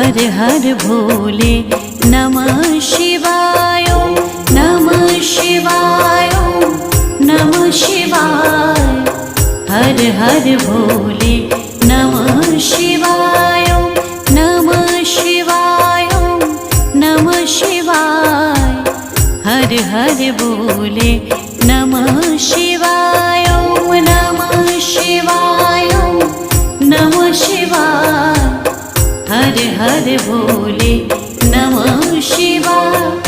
हर हर भोले नमः शिवाय नमः शिवाय नमः शिवाय। हर हर भोले नमः शिवाय नमः शिवाय नमः शिवाय। हर हर भोले नमः शिवाय नमः शिवाय नमः शिवाय। हर हर भोले नमः शिवाय।